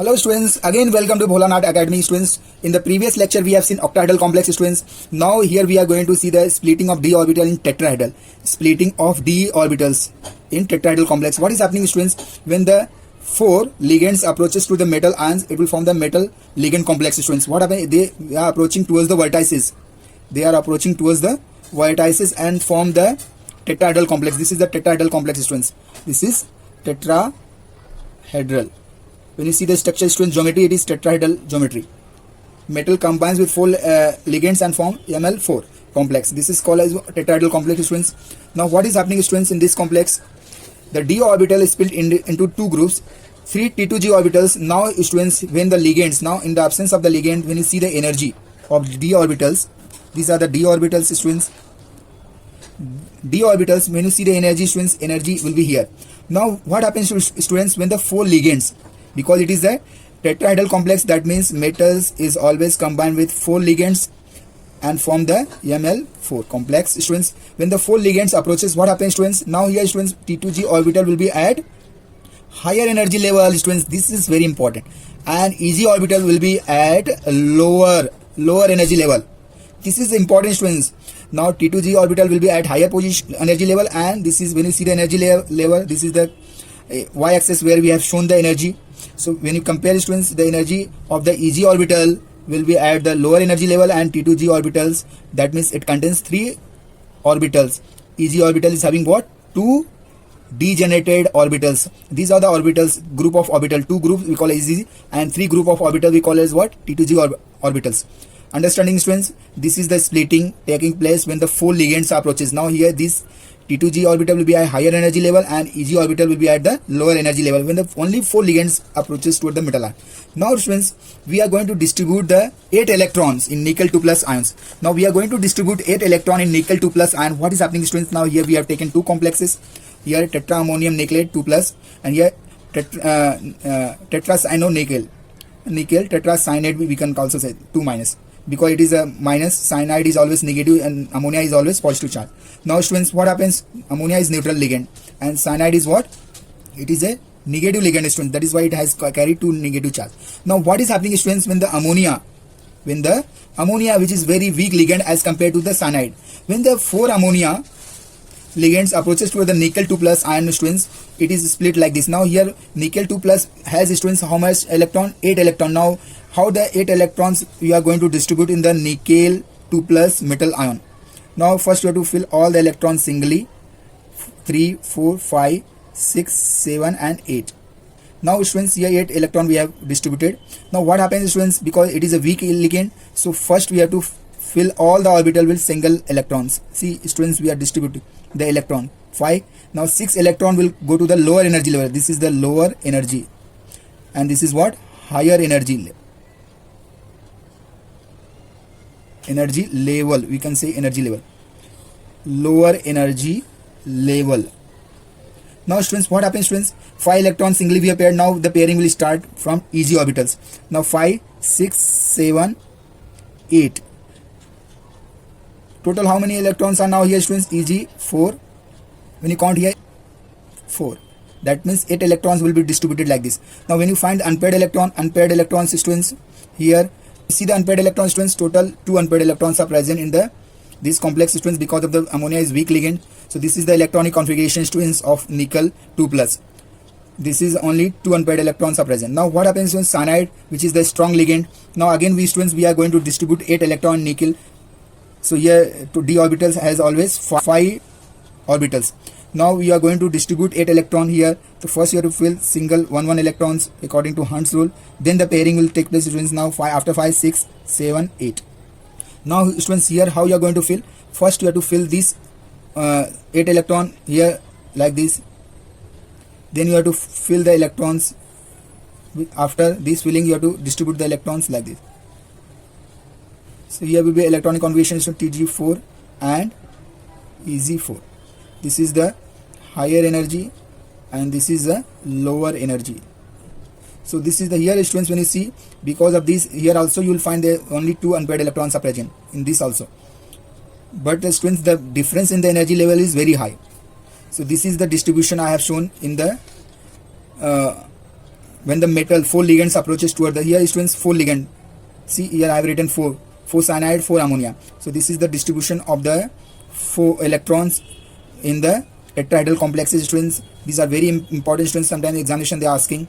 Hello students, again welcome to Bholanat Academy students. In the previous lecture we have seen octahedral complex students. Now here we are going to see the splitting of d orbital in tetrahedral. Splitting of d orbitals in tetrahedral complex. What is happening students? When the four ligands approaches to the metal ions, it will form the metal ligand complex students. What happens? They are approaching towards the vertices. They are approaching towards the vertices and form the tetrahedral complex. This is the tetrahedral complex students. This is tetrahedral. When you see the structure students geometry, it is tetrahedral geometry. Metal combines with four ligands and form Ml4 complex. This is called as tetrahedral complex students. Now what is happening students in this complex? The d orbital is split into two groups, 3 T2g orbitals. Now students, when the ligands, now in the absence of the ligand, when you see the energy of d orbitals, these are the d orbitals students. D orbitals, when you see the energy students, energy will be here. Now what happens to students when the four ligands, because it is a tetrahedral complex, that means metals is always combined with four ligands and form the Ml4 complex students. When the four ligands approaches, what happens students? Now here students, T2g orbital will be at higher energy level students. This is very important. And Eg orbital will be at lower energy level. This is important students. Now T2g orbital will be at higher position energy level, and this is when you see the energy level, this is the y-axis where we have shown the energy. So when you compare students, the energy of the Eg orbital will be at the lower energy level, and T2g orbitals, that means it contains three orbitals. Eg orbital is having what? Two degenerated orbitals. These are the orbitals, group of orbital. Two groups we call as Eg, and three group of orbital we call as what? T2g orbitals. Understanding students, this is the splitting taking place when the four ligands approaches. Now here this T2g orbital will be at higher energy level and Eg orbital will be at the lower energy level when the only four ligands approaches toward the metal ion. Now students, we are going to distribute the 8 electrons in nickel 2 plus ions. Now we are going to distribute 8 electron in nickel 2 plus ion. What is happening students? Now here we have taken two complexes. Here tetraammonium nickelate 2 plus, and here tetracyanonickel tetracyanate we can also say 2 minus, because it is a minus. Cyanide is always negative and ammonia is always positive charge. Now students, what happens? Ammonia is neutral ligand and cyanide is what? It is a negative ligand students. That is why it has carried two negative charge. Now what is happening students when the ammonia which is very weak ligand as compared to the cyanide, when the four ammonia ligands approaches to the nickel 2 plus ion students, it is split like this. Now here nickel 2 plus has students how much electron? 8 electron. Now how the 8 electrons we are going to distribute in the nickel 2 plus metal ion? Now first we have to fill all the electrons singly, 3, 4, 5, 6, 7 and 8. Now students, here 8 electron we have distributed. Now what happens students, because it is a weak ligand, so first we have to fill all the orbital with single electrons. See students, we are distributing the electron 5. Now 6 electron will go to the lower energy level. This is the lower energy, and this is what? Higher energy level. We can say energy level, lower energy level. Now students, what happens students? 5 electrons singly we have paired. Now the pairing will start from Eg orbitals. Now 5, 6, 7, 8. Total how many electrons are now here students? Eg 4. When you count here 4, that means 8 electrons will be distributed like this. Now when you find the unpaired electrons students, here see the unpaired electrons students, total 2 unpaired electrons are present in this complex students, because of the ammonia is weak ligand. So this is the electronic configuration students of nickel 2 plus. This is only 2 unpaired electrons are present. Now what happens when cyanide, which is the strong ligand? Now again we students, we are going to distribute 8 electron in nickel. So here to d orbitals has always 5 orbitals. Now we are going to distribute 8 electron here. So first you have to fill single 1 electrons according to Hund's rule. Then the pairing will take place students. Now after 5, 6, 7, 8. Now students, here how you are going to fill? First you have to fill this 8 electron here like this. Then you have to fill the electrons. After this filling, you have to distribute the electrons like this. So here will be electronic configuration of Tg4 and Eg4. This is the higher energy and this is the lower energy. So this is the here students, when you see, because of this here also you will find there only 2 unpaired electrons are present in this also. But the students, the difference in the energy level is very high. So this is the distribution I have shown in the when the metal 4 ligands approaches toward the, here students 4 ligand, see here I have written 4 cyanide, 4 ammonia. So this is the distribution of the 4 electrons in the tetrahedral complexes students. These are very important students. Sometimes examination they are asking,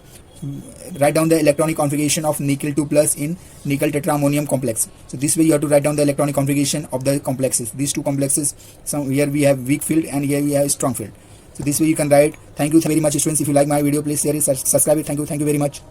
write down the electronic configuration of nickel 2 plus in nickel tetraammonium complex. So this way you have to write down the electronic configuration of the complexes, these two complexes. Some here we have weak field and here we have strong field. So this way you can write. Thank you very much students. If you like my video, please share it, subscribe it. Thank you very much.